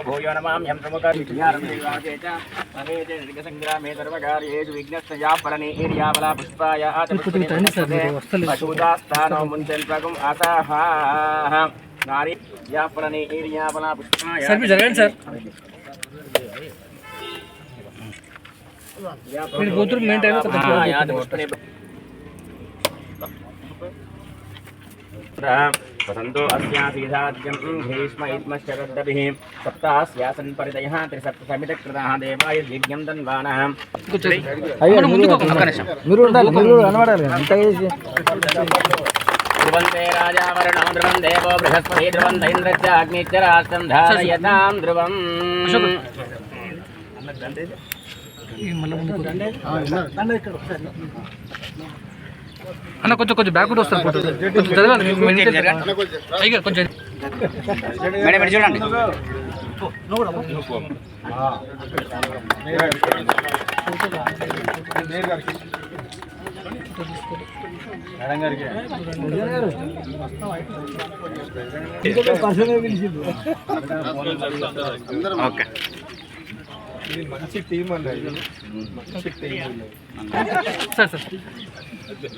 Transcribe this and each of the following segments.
भूयो नमाम्यहं प्रमुखसंग्रामे सर्वकार्येषु विघ्नस्तयापरणे एर्याबला पुष्पाय पशुदास्तानो मुञ्चन्त्वकम् आसाः नारी यापरणे एर्याबला पुष्पाय वसंतो अस्यासीधाद्यं भीष्म इत्मश्चरद्भिः सप्तास्यासन् परितयः त्रिसप्तसमितकृताः देवाय यज्ञं तन्वानः ध्रुवन्ते राजा वरुणो ध्रुवं देवो बृहस्पति ध्रुवन्त इन्द्रश्च अग्निश्च राष्ट्रं धारयतां ध्रुवम् అన్న కొంచెం కొంచెం బ్యాక్ వస్తారు ఫోటో కొంచెం మేడం చూడండి ఓకే ఇది మంచి టీం అన్నది మంచి టీం సార్ సార్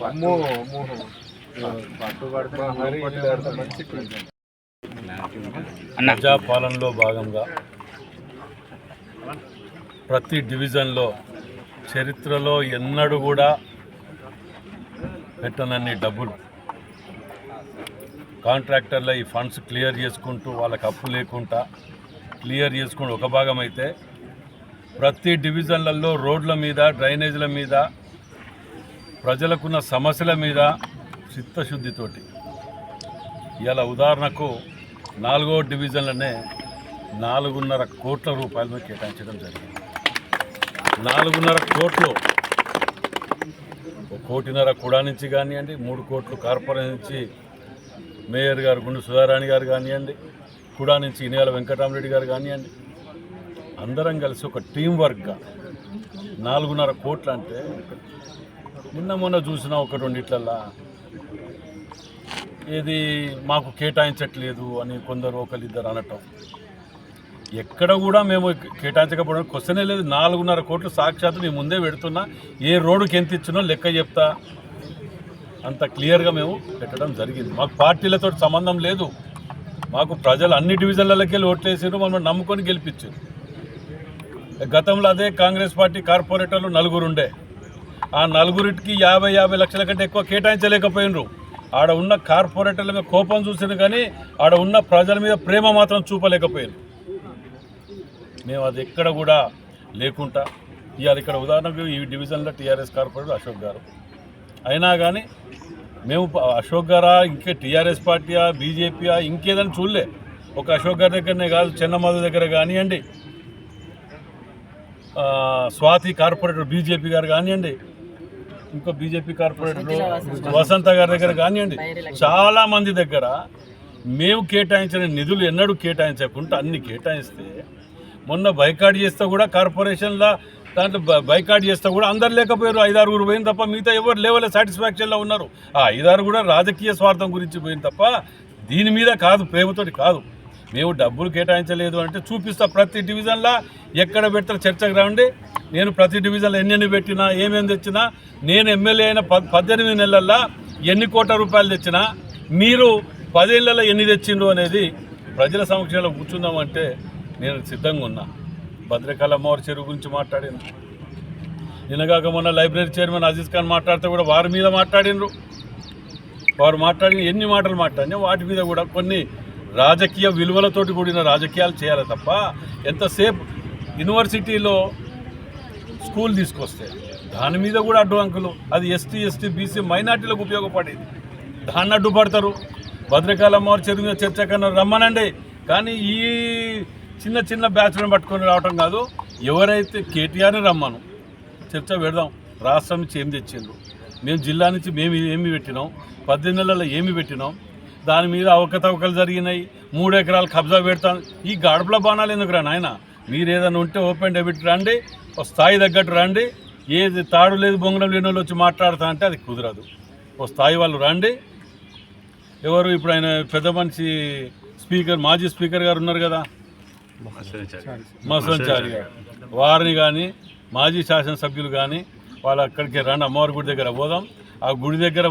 అమ్మో అమ్మో పట్టుబడతా హరి మంచి టీం ప్రజాపాలనలో భాగంగా ప్రతి డివిజన్లో చరిత్రలో ఎన్నడూ కూడా పెట్టనన్ని డబ్బులు కాంట్రాక్టర్ల ఈ ఫండ్స్ క్లియర్ చేసుకుంటూ వాళ్ళకి అప్పు లేకుండా క్లియర్ చేసుకుంటూ ఒక భాగం అయితే ప్రతి డివిజన్లలో రోడ్ల మీద డ్రైనేజీల మీద ప్రజలకున్న సమస్యల మీద చిత్తశుద్ధితోటి ఇలా ఉదాహరణకు 4వ డివిజన్లనే 4.5 కోట్ల రూపాయలను కేటాయించడం జరిగింది. 4.5 కోట్లు 1.5 కోటి కూడా నుంచి కానివ్వండి, 3 కోట్లు కార్పొరేషన్ నుంచి మేయర్ గారు గుండు సుధారాణి గారు కానివ్వండి, కూడా నుంచి ఇనియాల వెంకటరామరెడ్డి గారు కానివ్వండి, అందరం కలిసి ఒక టీం వర్క్గా 4.5 కోట్లు అంటే నిన్న మొన్న చూసిన ఒక రెండిట్లల్లా ఏది మాకు కేటాయించట్లేదు అని కొందరు ఒకరిద్దరు అనటం, ఎక్కడ కూడా మేము కేటాయించకపోవడం క్వశ్చనే లేదు. 4.5 కోట్లు సాక్షాత్తు మీ ముందే పెడుతున్నా, ఏ రోడ్డుకి ఎంత ఇచ్చినో లెక్క చెప్తా, అంత క్లియర్గా మేము పెట్టడం జరిగింది. మాకు పార్టీలతో సంబంధం లేదు, మాకు ప్రజలు అన్ని డివిజన్లకి వెళ్ళి ఓట్లేసారు, మమ్మల్ని నమ్ముకొని గెలిపించారు. గతంలో అదే కాంగ్రెస్ పార్టీ కార్పొరేటర్లు 4 ఉండే, ఆ 4కి 50 లక్షల కంటే ఎక్కువ కేటాయించలేకపోయినరు. ఆడ ఉన్న కార్పొరేటర్ల మీద కోపం చూసిన కానీ ఆడ ఉన్న ప్రజల మీద ప్రేమ మాత్రం చూపలేకపోయారు. మేము అది ఎక్కడ కూడా లేకుండా ఇవాళ ఇక్కడ ఉదాహరణకు ఈ డివిజన్లో టీఆర్ఎస్ కార్పొరేటర్ అశోక్ గారు అయినా కానీ మేము అశోక్ గారా ఇంకే టీఆర్ఎస్ పార్టీయా బీజేపీయా ఇంకేదని చూడలే. ఒక అశోక్ గారి దగ్గరనే కాదు, చెన్నమధు దగ్గర కానివ్వండి, స్వాతి కార్పొరేటర్ బీజేపీ గారు కానివ్వండి, ఇంకో బీజేపీ కార్పొరేటర్ వసంత గారి దగ్గర కానివ్వండి, చాలామంది దగ్గర మేము కేటాయించిన నిధులు ఎన్నడూ కేటాయించకుండా అన్ని కేటాయిస్తే, మొన్న బైకాట్ చేస్తే కూడా కార్పొరేషన్లో దాంట్లో బైకాట్ చేస్తే కూడా అందరు లేకపోయారు, 5-6 పోయింది తప్ప మిగతా ఎవరు లేవలే సాటిస్ఫాక్షన్లో ఉన్నారు. ఆ 5-6 కూడా రాజకీయ స్వార్థం గురించి పోయింది తప్ప దీని మీద కాదు, ప్రేమతోటి కాదు. మేము డబ్బులు కేటాయించలేదు అంటే చూపిస్తా, ప్రతి డివిజన్లో ఎక్కడ పెడతారు చర్చకు రండి. నేను ప్రతి డివిజన్లో ఎన్ని పెట్టినా ఏమేమి తెచ్చినా, నేను ఎమ్మెల్యే అయిన 18 నెలల్లో ఎన్ని కోట్ల రూపాయలు తెచ్చినా, మీరు 10 ఏళ్లలో ఎన్ని తెచ్చిండ్రు అనేది ప్రజల సమక్షంలో కూర్చుందామంటే నేను సిద్ధంగా ఉన్నా. భద్రకాళ అమ్మవారి చెరువు గురించి మాట్లాడిన, నిన్నగాక మొన్న లైబ్రరీ చైర్మన్ అజీజ్ ఖాన్ మాట్లాడితే కూడా వారి మీద మాట్లాడినరు. వారు మాట్లాడిన ఎన్ని మాటలు మాట్లాడినా వాటి మీద కూడా కొన్ని రాజకీయ విలువలతోటి కూడిన రాజకీయాలు చేయాలి తప్ప, ఎంతసేపు యూనివర్సిటీలో స్కూల్ తీసుకొస్తే దాని మీద కూడా అడ్డు అంకులు, అది ఎస్టీ బీసీ మైనార్టీలకు ఉపయోగపడేది, దాన్ని అడ్డుపడతారు. భద్రకాళ అమ్మవారి చెరువు మీద చర్చ కన్నా రమ్మనండి, కానీ ఈ చిన్న బ్యాచ్లను పట్టుకొని రావటం కాదు. ఎవరైతే కేటీఆర్ని రమ్మను చర్చ పెడదాం, రాష్ట్రం నుంచి ఏం తెచ్చిండ్రు, మేము జిల్లా నుంచి మేము ఏమి పెట్టినాం, 18 నెలల్లో ఏమి పెట్టినాం, దాని మీద అవకతవకలు జరిగినాయి, 3 ఎకరాలు కబ్జా పెడతాం. ఈ గడపల బాణాలు ఎందుకురా నాయన? మీరు ఏదైనా ఉంటే ఓపెన్ డెబిట్ రండి, ఒక స్థాయి తగ్గట్టు రండి. ఏది తాడు లేదు బొంగరం లేని వాళ్ళు వచ్చి మాట్లాడుతా అంటే అది కుదరదు. ఓ స్థాయి వాళ్ళు రండి. ఎవరు ఇప్పుడు ఆయన పెద్ద మనిషి స్పీకర్, మాజీ స్పీకర్ గారు ఉన్నారు కదా, మసంచారి గారు, వారిని కానీ మాజీ శాసనసభ్యులు కానీ వాళ్ళు అక్కడికి రండి, అమ్మవారి గుడి దగ్గర పోదాం. ఆ గుడి దగ్గర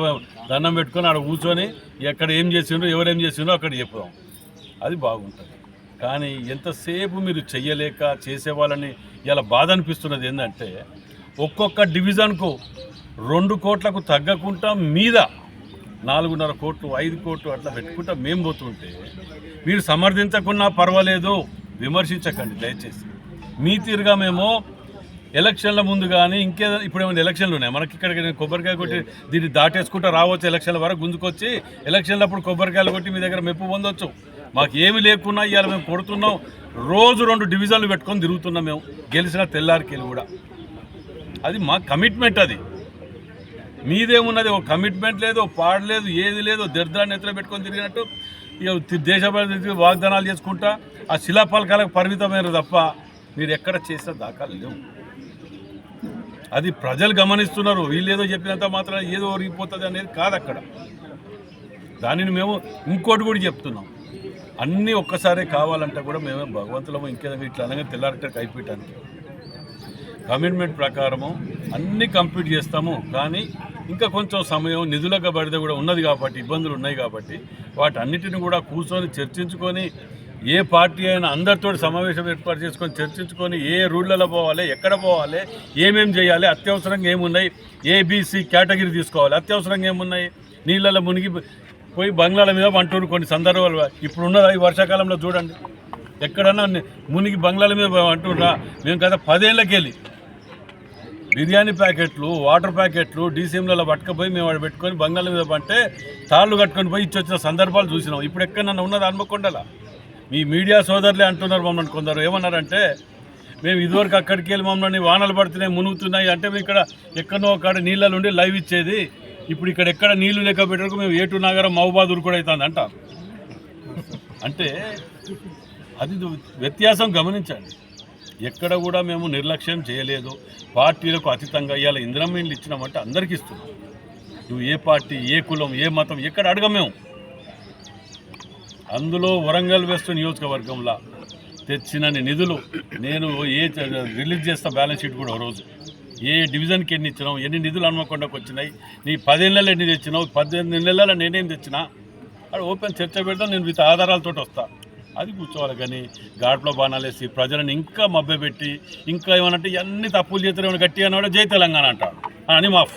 దండం పెట్టుకొని ఆడ కూర్చొని ఎక్కడ ఏం చేసిండ్రో ఎవరేం చేసిండ్రో అక్కడ చెప్పుదాం. అది బాగుంటుంది. కానీ ఎంతసేపు మీరు చెయ్యలేక చేసేవాళ్ళని ఇలా బాధ అనిపిస్తున్నది. ఏంటంటే ఒక్కొక్క డివిజన్కు 2 కోట్లకు తగ్గకుండా మీద 4.5 కోట్లు 5 కోట్లు అట్లా పెట్టుకుంటా మేము పోతుంటే మీరు సమర్థించకున్నా పర్వాలేదు, విమర్శించకండి దయచేసి. మీ తీరుగా మేము ఎలక్షన్ల ముందు కానీ ఇంకేదో ఇప్పుడు ఏమైనా ఎలక్షన్లు ఉన్నాయి మనకి, ఇక్కడికి నేను కొబ్బరికాయ కొట్టి దీన్ని దాటేసుకుంటూ రావచ్చు, ఎలక్షన్ల వరకు గుంజుకొచ్చి ఎలక్షన్లప్పుడు కొబ్బరికాయలు కొట్టి మీ దగ్గర మెప్పు పొందొచ్చు. మాకు ఏమి లేకున్నా ఇవాళ మేము కొడుతున్నాం. రోజు 2 డివిజన్లు పెట్టుకొని తిరుగుతున్నాం మేము, గెలిచిన తెల్లారికెళ్ళి కూడా. అది మా కమిట్మెంట్. అది మీదేమున్నది? ఒక కమిట్మెంట్ లేదు, పాడలేదు, ఏది లేదు. దరిద్రాన్ని ఎత్తులో పెట్టుకొని తిరిగినట్టు ఇక దేశభక్తి వాగ్దానాలు చేసుకుంటా ఆ శిలాపలకాలకు పరిమితమైన తప్ప మీరు ఎక్కడ చేసే దాఖలు లేవు. అది ప్రజలు గమనిస్తున్నారు. వీళ్ళు ఏదో చెప్పినంత మాత్రం ఏదో ఒరిగిపోతుంది అనేది కాదు అక్కడ. దానిని మేము ఇంకోటి కూడా చెప్తున్నాం, అన్నీ ఒక్కసారే కావాలంటే కూడా మేమే భగవంతులము ఇంకేదో ఇట్లా అనగా తెల్లారటకు అయిపోయటానికి కమిట్మెంట్ ప్రకారము అన్నీ కంప్లీట్ చేస్తాము. కానీ ఇంకా కొంచెం సమయం నిధులకు పడితే కూడా ఉన్నది కాబట్టి, ఇబ్బందులు ఉన్నాయి కాబట్టి వాటన్నిటిని కూడా కూర్చొని చర్చించుకొని, ఏ పార్టీ అయినా అందరితో సమావేశం ఏర్పాటు చేసుకొని చర్చించుకొని ఏ రూట్లలో పోవాలి, ఎక్కడ పోవాలి, ఏమేమి చేయాలి, అత్యవసరంగా ఏమున్నాయి, ఏబీసీ కేటగిరీ తీసుకోవాలి, అత్యవసరంగా ఏమున్నాయి, నీళ్ళలో మునిగి పోయి బంగ్లాల మీద అంటున్నారు కొన్ని సందర్భాలు. ఇప్పుడు ఉన్నదా ఈ వర్షాకాలంలో చూడండి, ఎక్కడన్నా మునిగి బంగ్లాల మీద అంటున్నా. మేము కదా 10 ఏళ్ళకి వెళ్ళి బిర్యానీ ప్యాకెట్లు, వాటర్ ప్యాకెట్లు డీసీఎంలలో పట్టుకపోయి మేము వాడు పెట్టుకొని బంగాళ మీద పట్టే తాళ్ళు కట్టుకొని పోయి ఇచ్చొచ్చిన సందర్భాలు చూసినాం. ఇప్పుడు ఎక్కడన్నా ఉన్నది హన్మకొండలా? మీ మీడియా సోదరులే అంటున్నారు మమ్మల్ని. కొందరు ఏమన్నారంటే మేము ఇదివరకు అక్కడికి వెళ్ళి మమ్మల్ని వానలు పడుతున్నాయి, మునుగుతున్నాయి అంటే మేము ఇక్కడ ఎక్కడో అక్కడ నీళ్ళ నుండి లైవ్ ఇచ్చేది. ఇప్పుడు ఇక్కడ ఎక్కడ నీళ్లు లెక్క పెట్టడానికి మేము ఏటు నగరం మహబూబాద్ కూడా అవుతుంది అంట. అంటే అది వ్యత్యాసం గమనించండి. ఎక్కడ కూడా మేము నిర్లక్ష్యం చేయలేదు. పార్టీలకు అతీతంగా ఇవాళ ఇందిరమ్మ ఇండ్లు ఇచ్చినామంటే అందరికీ ఇస్తున్నాం. నువ్వు ఏ పార్టీ, ఏ కులం, ఏ మతం ఎక్కడ అడగం మేము. అందులో వరంగల్ వెస్ట్ నియోజకవర్గంలో తెచ్చినన్ని నిధులు నేను రిలీజ్ చేస్తా బ్యాలెన్స్ షీట్ కూడా. రోజు ఏ డివిజన్కి ఎన్ని ఇచ్చినావు, ఎన్ని నిధులు హన్మకొండకు వచ్చినాయి, నీ 10 ఏళ్ళలో ఎన్ని తెచ్చినావు, 18 నెలల్లో నేనేం తెచ్చినా అది ఓపెన్ చర్చ పెడతాను. నేను విత్ ఆధారాలతో వస్తా. అది కూర్చోవాలి. కానీ ఘాట్లో బాణాలు వేసి ప్రజలను ఇంకా మభ్యపెట్టి ఇంకా ఏమనంటే అన్ని తప్పులు చేస్తారు, గట్టిగా జై తెలంగాణ అంటారు అని మాఫ్.